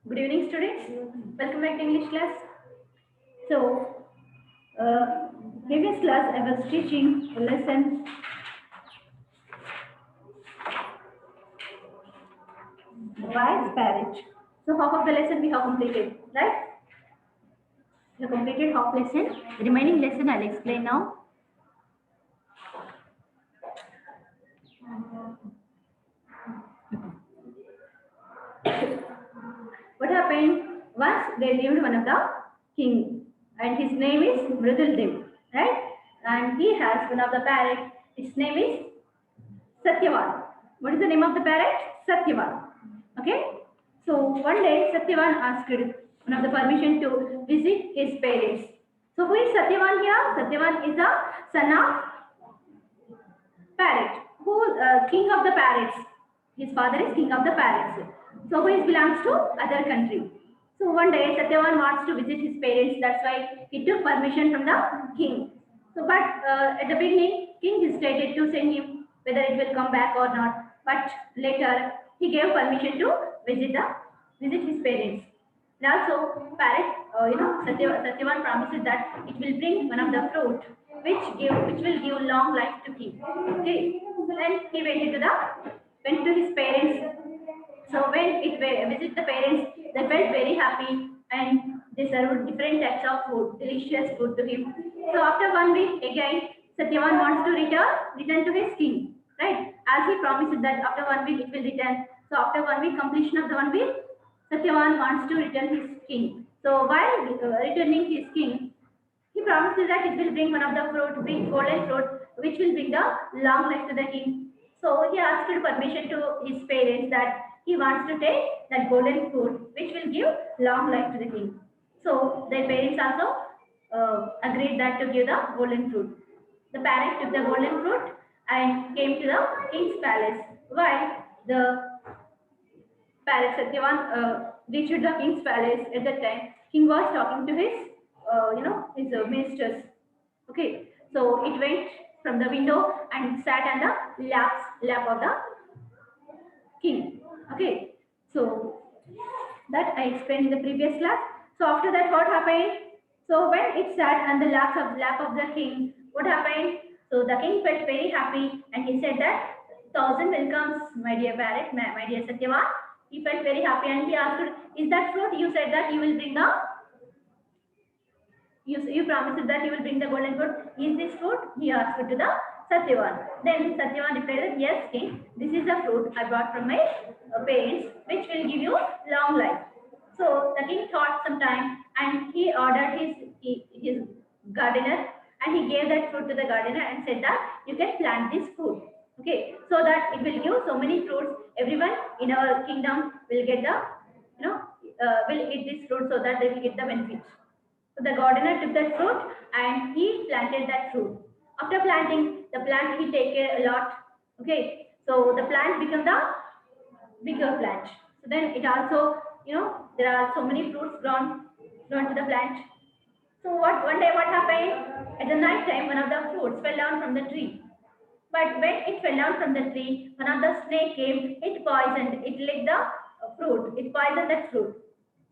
Good evening, students. Welcome back to English class. So, previous class I was teaching a lesson why parrot. So, half of the lesson we have completed, right? We have completed half lesson. The remaining lesson I'll explain now. What happened? Once they lived one of the king, and his name is Mriduldev, right? And he has one of the parrot. Its name is Satyavan. What is the name of the parrot? Satyavan. Okay. So one day Satyavan asked one of the permission to visit his parents. So who is Satyavan here? Satyavan is the son of parrot. Who king of the parrots? His father is king of the parrots. So who is belongs to other country. So one day Satyavan wants to visit his parents. That's why he took permission from the king. So but at the beginning, king hesitated to send him whether it will come back or not. But later he gave permission to visit his parents. And also, parrot, Satyavan promises that it will bring one of the fruit which will give long life to him. Okay. Then he went to his parents. So when it visit the parents, they felt very happy and they served different types of food, delicious food to him. So after 1 week again, Satyavan wants to return to his king, right? As he promised that after 1 week it will return. So after 1 week, completion of the 1 week, Satyavan wants to return his king. So while returning his king, he promises that it will bring one of the fruit, bring golden fruit, which will bring the long life to the king. So he asked permission to his parents that he wants to take that golden fruit, which will give long life to the king. So their parents also agreed that to give the golden fruit. The parents took the golden fruit and came to the king's palace. While the palace, Satyavan reached the king's palace at that time, king was talking to his ministers. Okay, so it went from the window and sat on the lap of the king. Okay, so that I explained in the previous class. So after that, what happened? So when it sat on the lap of the king, what happened? So the king felt very happy and he said that thousand welcomes, my dear parrot, my dear Satyavan. He felt very happy and he asked, "Is that fruit? You said that you will bring the you promised that you will bring the golden fruit. Is this fruit?" He asked to the Satyavan. Then Satyavan replied, "Yes, king. This is the fruit I brought from my parents, which will give you long life." So the king thought some time and he ordered his gardener and he gave that fruit to the gardener and said that you can plant this fruit. Okay, so that it will give so many fruits. Everyone in our kingdom will get the will eat this fruit so that they will get the benefit. So the gardener took that fruit and he planted that fruit. After planting the plant, he take care a lot. Okay, so the plant become the bigger plant. So then it also, there are so many fruits grown to the plant. So one day what happened? At the night time, one of the fruits fell down from the tree. But when it fell down from the tree, one of the snake came, it poisoned, it licked the fruit, it poisoned that fruit.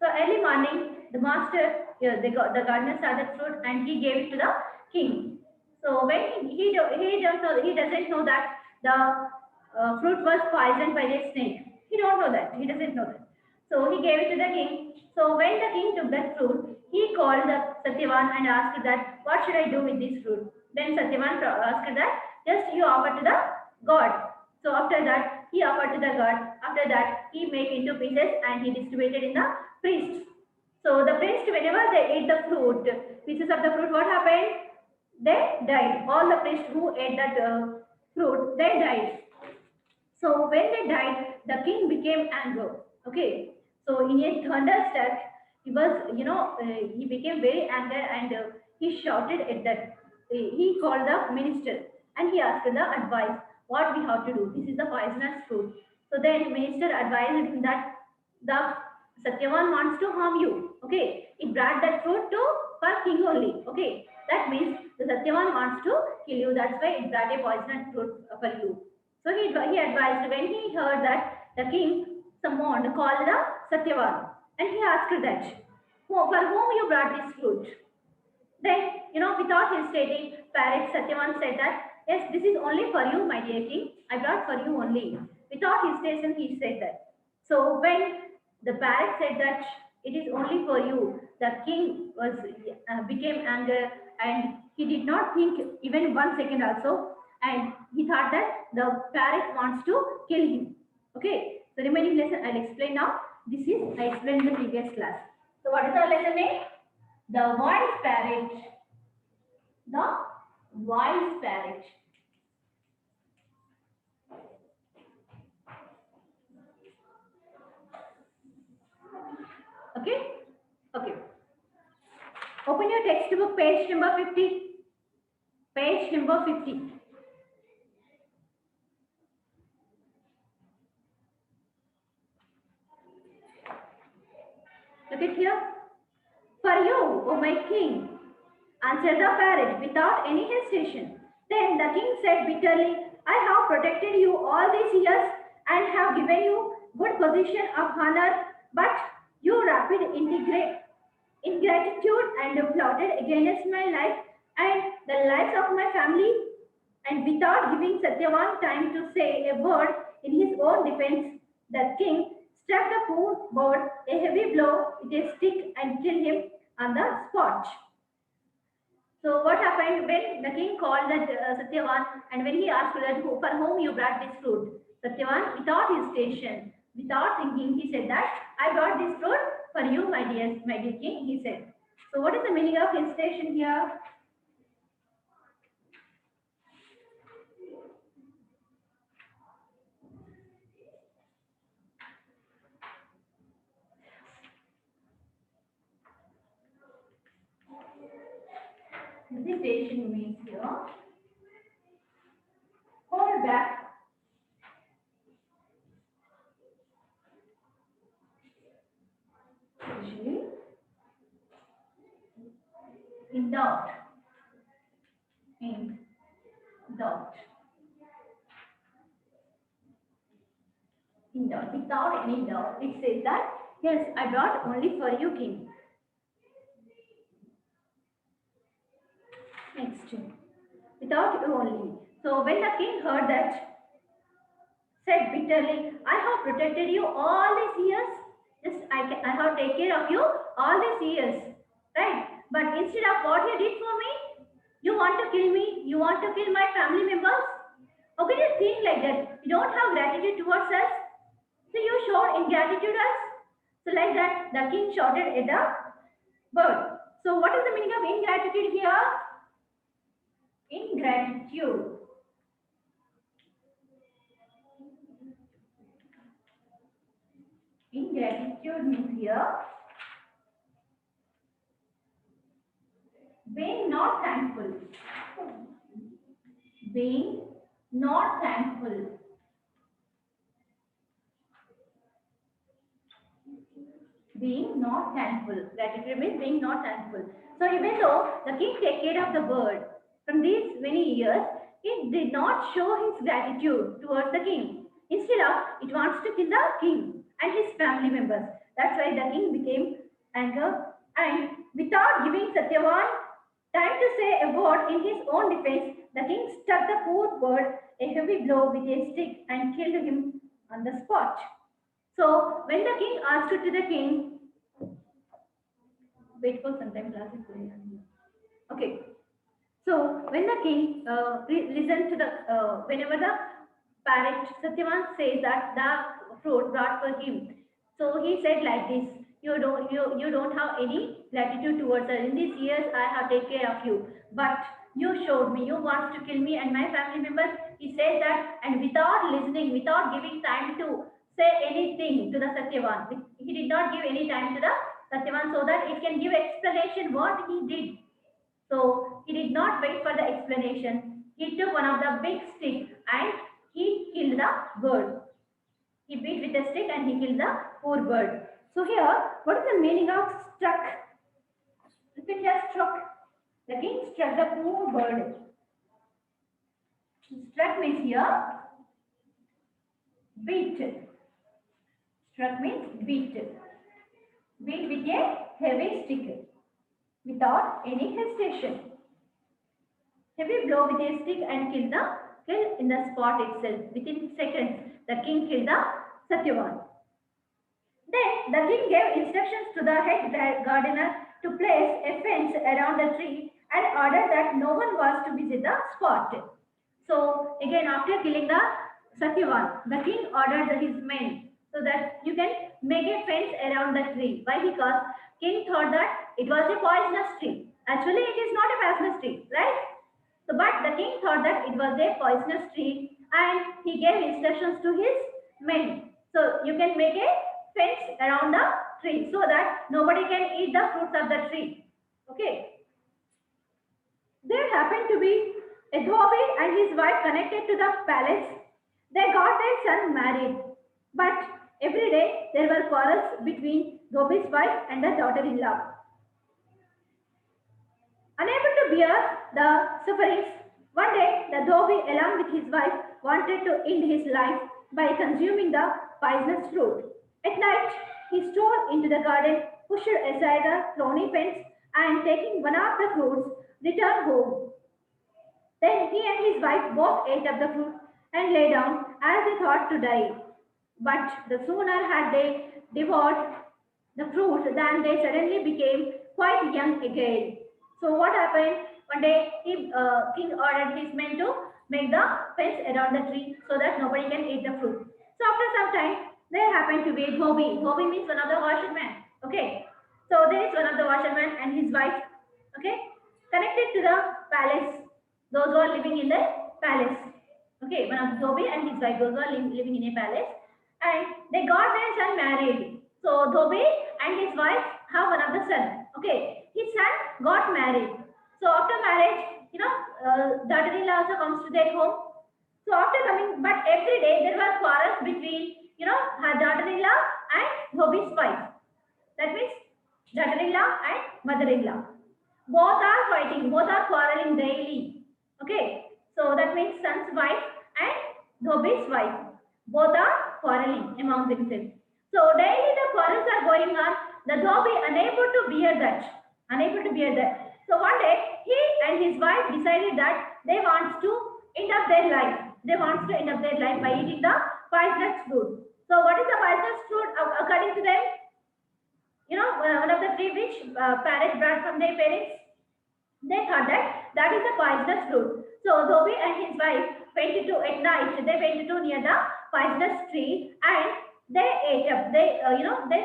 So early morning, the master, the gardener saw that fruit and he gave it to the king. So when he doesn't know that the fruit was poisoned by the snake. He don't know that. He doesn't know that. So he gave it to the king. So when the king took that fruit, he called the Satyavan and asked that, "What should I do with this fruit?" Then Satyavan asked that, "Just you offer to the god." So after that, he offered to the god. After that, he made into pieces and he distributed in the priests. So the priests, whenever they ate the fruit, pieces of the fruit, what happened? They died. All the priests who ate that fruit, they died. So when they died, the king became angry. Okay. So in a thunderstruck, he was, he became very angry and he shouted at that. He called the minister and he asked the advice what we have to do. This is the poisonous fruit. So then minister advised him that the Satyavan wants to harm you. Okay. It brought that fruit to for king only. Okay. That means the Satyavan wants to kill you. That's why it brought a poisonous fruit for you. So he advised when he heard that the king summoned, called the Satyavan, and he asked that, for whom you brought this fruit? Then, without hesitating, parrot Satyavan said that, yes, this is only for you, my dear king. I brought for you only. Without hesitation, he said that. So when the parrot said that it is only for you, the king became angry, and he did not think even 1 second also, and he thought that the parrot wants to kill him. Okay, so remaining lesson I'll explain now. This is I explained in the previous class. So what is our lesson name? The wise parrot. The wise parrot. Okay? Okay. Open your textbook, page number 50. Page number 50. Look at here. For you, O my king, answered the parrot without any hesitation. Then the king said bitterly, I have protected you all these years and have given you good position of honor, but you rapid ingratitude and plotted against my life and the lives of my family, and without giving Satyavan time to say a word in his own defense, the king struck the poor bird a heavy blow with a stick and killed him on the spot. So what happened when the king called that Satyavan, and when he asked that for whom you brought this fruit? Satyavan, without hesitation, without thinking, he said that I brought this fruit for you, my dear king, he said. So what is the meaning of hesitation here? Hesitation means here, hold back, usually in doubt, in doubt, in doubt, without any doubt. It says that, yes, I brought only for you, king. Next, without you only. So when the king heard that, said bitterly, I have protected you all these years. Yes, I have taken care of you all these years. Right? But instead of what you did for me, you want to kill me, you want to kill my family members. How can you think like that? You don't have gratitude towards us. So you showed ingratitude us. So like that, the king shouted at the bird. So what is the meaning of ingratitude here? Ingratitude. Ingratitude means here being not thankful. Being not thankful. Being not thankful. Gratitude means being not thankful. So even though the king take care of the bird from these many years, it did not show his gratitude towards the king. Instead of, it wants to kill the king and his family members. That's why the king became angry, and without giving Satyavan time to say a word in his own defense, the king struck the poor bird a heavy blow with a stick and killed him on the spot. So when the king asked to the king, wait for some time, class is going on. Okay. So when the king listened to the whenever the parrot Satyavan says that the fruit brought for him, so he said like this: you don't have any gratitude towards us. In these years, I have taken care of you, but you showed me you want to kill me and my family members. He said that, and without listening, without giving time to say anything to the Satyavan, he did not give any time to the Satyavan so that it can give explanation what he did. So he did not wait for the explanation. He took one of the big sticks and he killed the bird. He beat with a stick and he killed the poor bird. So here, what is the meaning of struck? Look at here, struck. The king struck the poor bird. Struck means here, beat. Struck means beat. Beat with a heavy stick without any hesitation. Heavy blow with a stick and kill in the spot itself. Within seconds, the king killed the Satyavan. Then the king gave instructions to the head gardener to place a fence around the tree and ordered that no one was to visit the spot. So again, after killing the Satyavan, the king ordered his men so that you can make a fence around the tree. Why? Because king thought that it was a poisonous tree. Actually, it is not a poisonous tree, right? So, but the king thought that it was a poisonous tree and he gave instructions to his men. So, you can make a fence around the tree so that nobody can eat the fruits of the tree. Okay. There happened to be a Dhobi and his wife connected to the palace. They got their son married. But every day there were quarrels between Dhobi's wife and the daughter-in-law. Unable to bear the sufferings, one day the Dhobi along with his wife wanted to end his life by consuming the poisonous fruit. At night, he stole into the garden, pushed aside the thorny fence, and taking one of the fruits, returned home. Then he and his wife both ate up the fruit and lay down as they thought to die. But the sooner had they devoured the fruit than they suddenly became quite young again. So what happened? One day, king ordered his men to make the fence around the tree so that nobody can eat the fruit. So after some time, there happened to be a Dhobi. Dhobi means one of the washermen. Okay. So there is one of the washermen and his wife. Okay. Connected to the palace. Those who are living in the palace. Okay. One of Dhobi and his wife. Those who are living in a palace. And they got their son married. So Dhobi and his wife have one of the son. Okay. His son got married. So after marriage, daughter-in-law also comes to their home. So after coming, but every day there were quarrels between, her daughter-in-law and Dhobi's wife. That means daughter-in-law and mother-in-law. Both are fighting, both are quarreling daily. Okay. So that means son's wife and Dhobi's wife. Both are quarreling among themselves. So daily the quarrels are going on. The Dhobi unable to bear that. Unable to bear that. So one day, he and his wife decided that they want to end up their life. They want to end up their life by eating the poisonous fruit. So what is the poisonous fruit according to them? One of the tree which parents brought from their parents. They thought that that is a poisonous fruit. So Dhobi and his wife went to at night. They went to near the poisonous tree and they ate up. They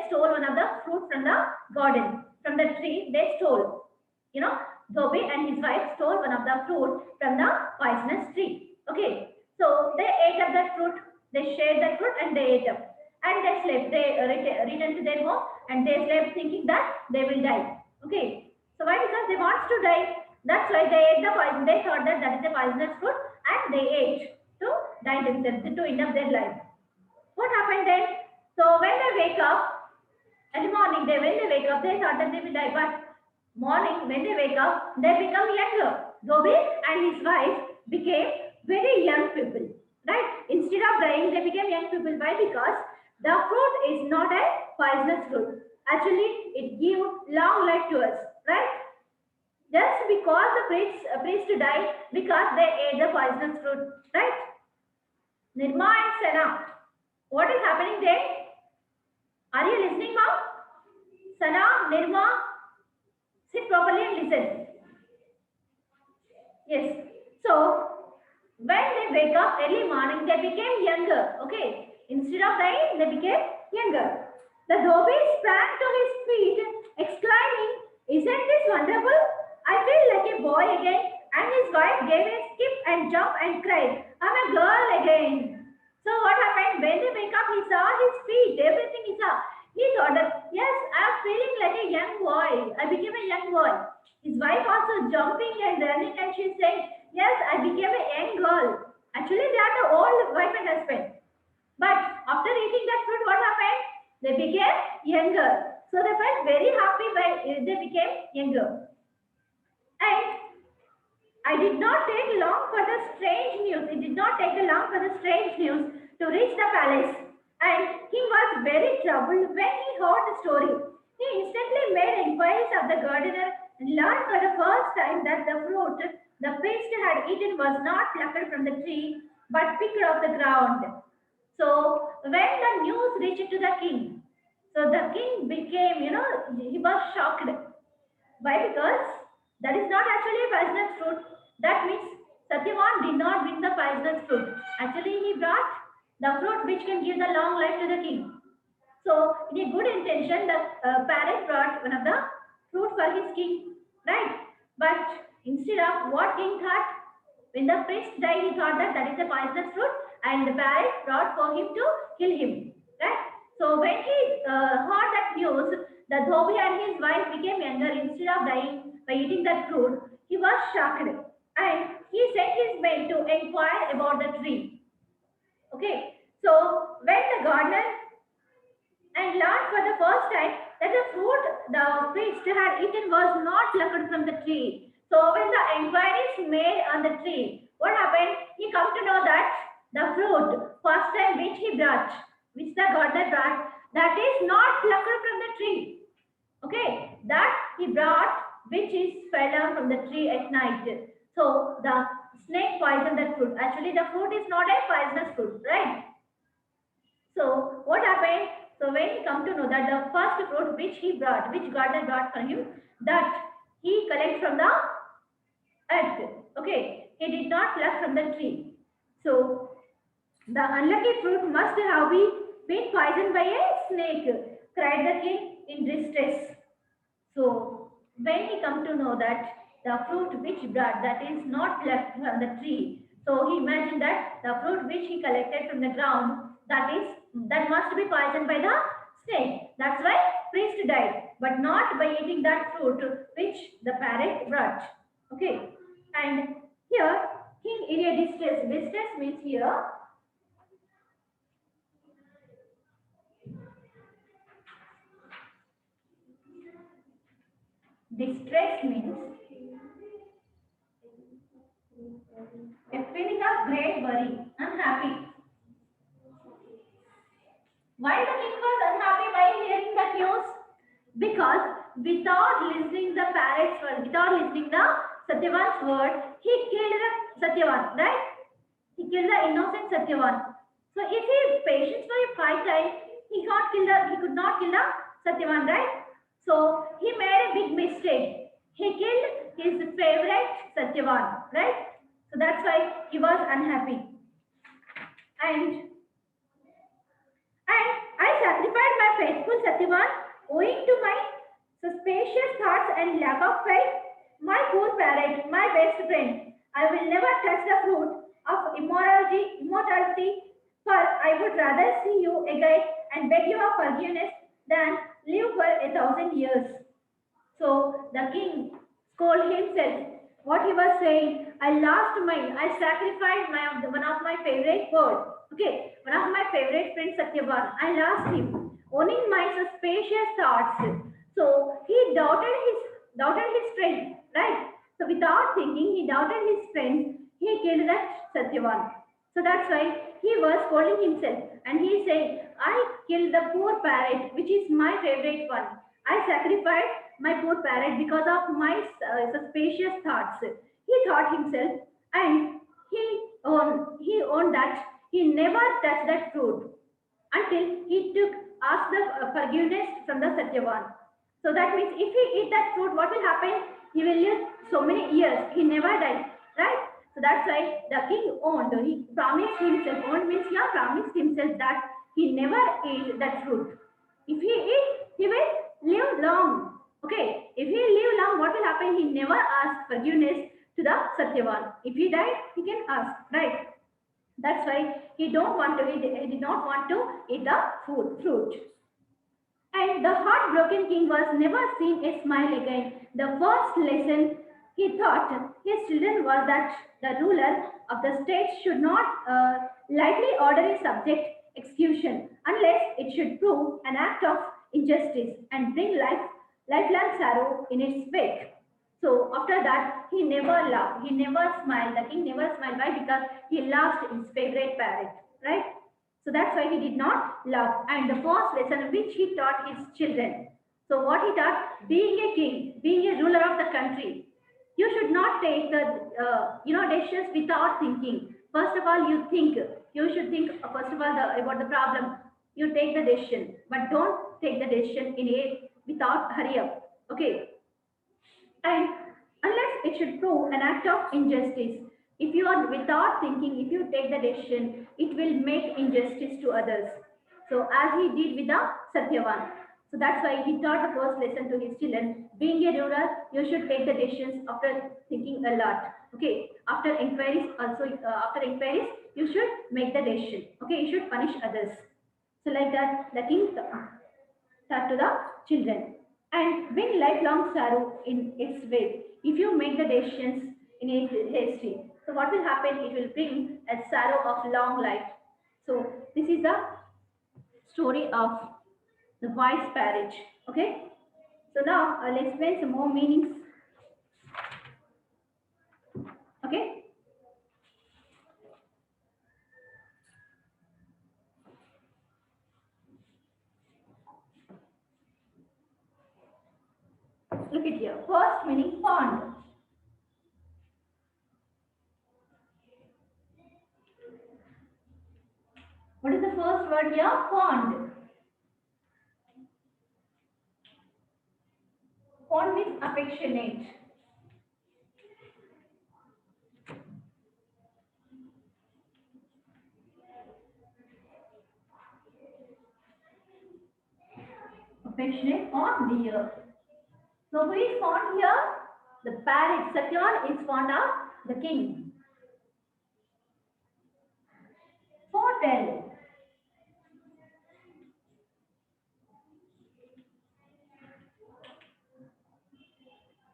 stole one of the fruit from the garden, from the tree. They stole. Dhobi and his wife stole one of the fruit from the poisonous tree. Okay. So they ate up that fruit. They shared that fruit and they ate up. And they slept. They returned to their home and they slept thinking that they will die. Okay. So why? Because they want to die. That's why they ate the poison. They thought that that is a poisonous fruit and they ate to die themselves, to end up their life. What happened then? So when they wake up, in the morning, when they wake up, they thought that they will die. But morning, when they wake up, they become younger. Dhobi and his wife became very young people. Right? Instead of dying, they became young people. Why? Because the fruit is not a poisonous fruit. Actually, it gives long life to us. Right? Just because the priest died because they ate the poisonous fruit. Right? Nirma and Sana. What is happening there? Are you listening, mom? Sana, Nirma, sit properly and listen. Yes. So, when they wake up early morning, they became younger. Okay. Instead of dying, they became younger. The Dhobi sprang to his feet, exclaiming, "Isn't this wonderful? I feel like a boy again." And his wife gave a skip and jump and cried, "I'm a girl again." So what happened? When they wake up, he saw his feet, everything he saw. He thought that, yes, I'm feeling like a young boy. I became a young boy. His wife also jumping and running and she's saying, yes, I became a young girl. Actually, they are the old wife and husband. But after eating that fruit, what happened? They became younger. So they felt very happy when they became younger. And I did not take long for the strange news. It did not take long for the strange news to reach the palace. And king was very troubled when he heard the story. He instantly made inquiries of the gardener and learned for the first time that the fruit the priest had eaten was not plucked from the tree but picked off the ground. So when the news reached to the king, so the king became, he was shocked. Why? Because that is not actually a poisonous fruit. That means Satyavan did not bring the poisonous fruit. Actually, he brought the fruit which can give the long life to the king. So, in a good intention, the parent brought one of the fruit for his king, right? But instead of what king thought, when the priest died, he thought that that is a poisonous fruit, and the parent brought for him to kill him, right? So, when he heard that news, the Dhobi and his wife became younger. Instead of dying by eating that fruit, he was shocked, and he sent his men to inquire about the tree. Okay, so when the gardener and learned for the first time that the fruit the priest had eaten was not plucked from the tree. So when the inquiries made on the tree, what happened? He come to know that the fruit first time which the gardener brought, that is not plucked from the tree. Okay, that he brought which is fell down from the tree at night. So the snake poisoned that fruit. Actually, the fruit is not a poisonous fruit, right? So what happened? So when he come to know that the first fruit which he brought, which gardener brought for him, that he collect from the earth. Okay, he did not pluck from the tree. So the unlucky fruit must have been poisoned by a snake, cried the king in distress. So when he come to know that the fruit which brought that is not plucked from the tree, so he imagined that the fruit which he collected from the ground that must be poisoned by the snake. That's why priest died, but not by eating that fruit which the parrot brought. Okay, and here king in a distress. Distress means here distress means a feeling of great worry, unhappy. Why the king was unhappy by hearing that news? Because without listening the parrot's word, without listening the Satyavan's word, he killed the Satyavan, right? He killed the innocent Satyavan. So if he patience for a 5 times, he could not kill the Satyavan, right? So he made a big mistake. He killed his favorite Satyavan, right? So that's why he was unhappy. And I sacrificed my faithful Satyavan owing to my suspicious thoughts and lack of faith. My poor parent, my best friend, I will never touch the fruit of immortality, for I would rather see you again and beg your forgiveness than live for 1,000 years. So the king scolded himself. What he was saying, I sacrificed one of my favorite bird. Okay, one of my favorite friends, Satyavan. I lost him, owning my suspicious thoughts. So he doubted his friend, right? So without thinking, he doubted his friend. He killed that Satyavan. So that's why he was scolding himself, and he said, "I killed the poor parrot, which is my favorite one. I sacrificed my poor parrot because of my suspicious thoughts." He thought himself, and he owned that he never touched that fruit until he took asked the forgiveness from the Satyavan. So that means if he eat that fruit, what will happen? He will live so many years. He never died, right? So that's why the king owned. He promised himself. Owned means he promised himself that he never ate that fruit. If he eat, he will live long. Okay. If he live long, what will happen? He never asked forgiveness to the Satyavan. If he died, he can ask, right? That's why he don't want to eat. He did not want to eat the fruit. And the heartbroken king was never seen a smile again. The first lesson he taught his children was that the ruler of the state should not lightly order a subject execution unless it should prove an act of injustice and bring lifelong sorrow in its wake. So after that, he never laughed, he never smiled. The king never smiled. Why? Because he lost his favorite parrot, right? So that's why he did not love. And the first lesson which he taught his children. So what he taught, being a king, being a ruler of the country, you should not take the decisions without thinking. First of all, you think. You should think first of all about the problem. You take the decision, but don't take the decision in a without hurry up. Okay, and unless it should prove an act of injustice. If you are without thinking, if you take the decision, it will make injustice to others. So as he did with the Satyavan. So that's why he taught the first lesson to his children. Being a ruler, you should take the decisions after thinking a lot. Okay. After inquiries, also after inquiries, you should make the decision. Okay. You should punish others. So like that, the king taught to the children. And bring lifelong sorrow in its way. If you make the decisions in a history, so what will happen? It will bring a sorrow of long life. So this is the story of the wise parrot. Okay. So now I'll explain some more meanings. Okay. Look at here. First meaning pond. What is the first word here? Pond. Pond means affectionate. Affectionate or dear. So who is fond here? The parrot. Satyan is fond of the king. Foretell.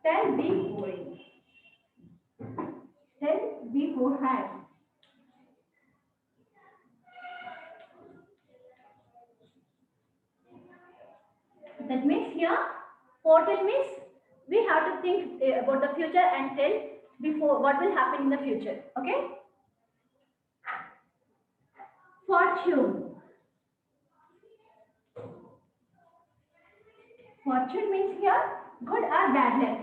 Tell beforehand. Tell beforehand. That means here, foretell means we have to think about the future and tell before what will happen in the future. Okay? Fortune. Fortune means here good or bad luck.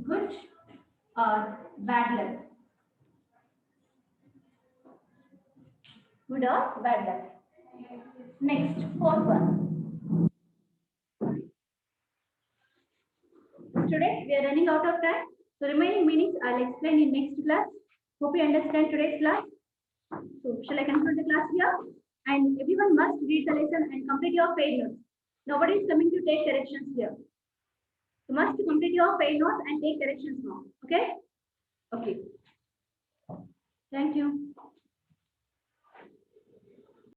Good or bad luck. Good or bad luck. Next, fourth one. Today we are running out of time. So remaining meanings I'll explain in next class. Hope you understand today's class. So shall I conclude the class here? And everyone must read the lesson and complete your paid notes. Nobody is coming to take corrections here. You must complete your paid notes and take corrections now. Okay? Okay. Thank you.